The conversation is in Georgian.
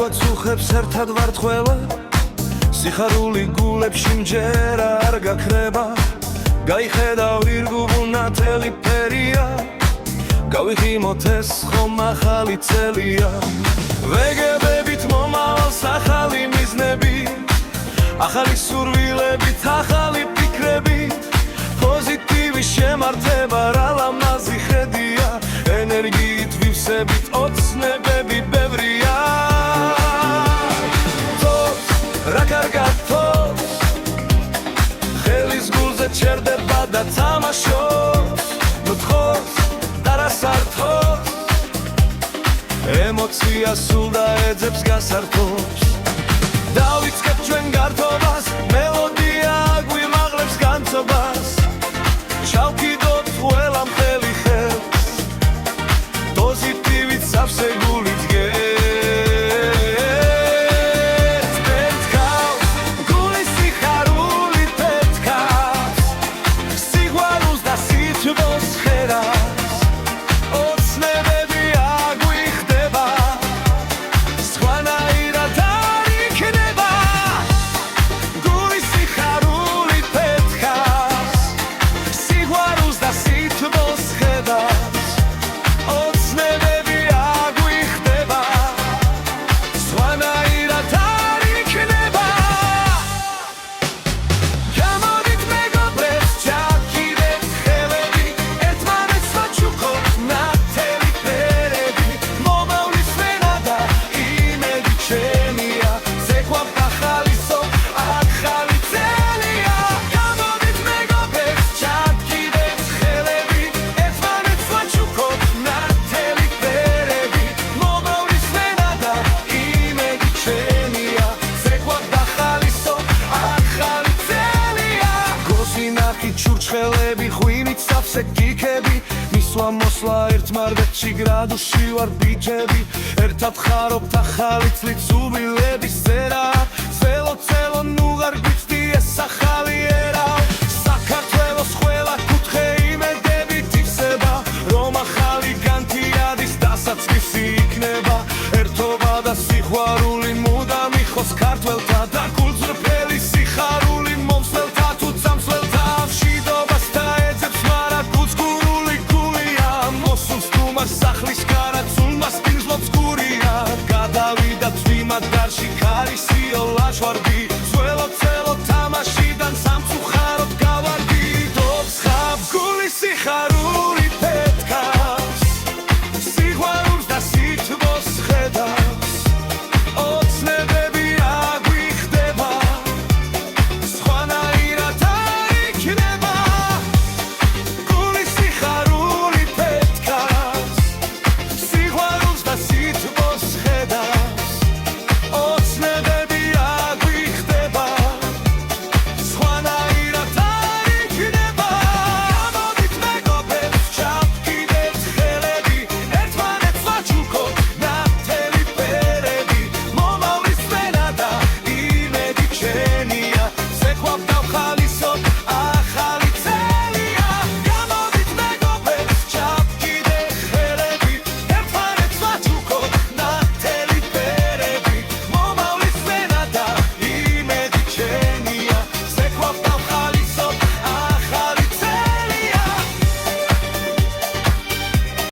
გვაცუხებს ერთად ვართ ყველა სიხარული გულებში მჯერა არ გაქრება გაიხედავ ირგუბუნათელი ფერია გავიხიმოთ ეს ხომ ახალი წელია ვეგებებით მომავალს ახალი მიზნები ახალი სურვილებით ახალი ფიქრებით პოზიტივის შემართება რა ლამაზი ხედია ენერგიით ვივსებით ოცნებები ბევრია თოს რა კარგად თოს ხელის გულზე ჩერდება და თამაშობს მოთხოვს და რა სართობს ემოცია სულ და ეძებს გასართობს დავიწყებ ჩვენ გართობას მელოდია გვიმაღლებს განცობას ჩავკიდოთ ყველა მთელი ხელს პოზიტივით სავსე გულით გეთს პეთქავს გულის სიხარული პეთქავს სიყვარულს და სითბოს ხერას ოცნებები აგვიხდება სხვანაირად არ იქნება გულის სიხარული პეთქავს სიყვარულს და სითბოს ხერას ოცნებები აგვიხდება სხვანაირად არ იქნება გამოდით მეგობრებს ჩავკიდეთ ხელები ერთმანეთს ვაჩუქოთ ნათელი ფერები მომავლის ვენა და იმედი ჩემია ზეკვავთ ახალისო ახალი წელია გამოდით მეგობრებს ჩავკიდეთ ხელები ერთმანეთს ვაჩუქოთ ნათელი ფერები მომავლის ვენა და იმედი ჩემია ზეკვავთ ახალისო ახალი წელია გოსინახი ჩურჩხელები ღვინით სავსე გიქები მისვლა მოსვლა ერთმარდეთში გრადუსში ვარ ბიჭები ერთად ხარობთ ახალი წლით სუბილების წერა წელო ნუ არ გვიცდი ეს ახალი ერა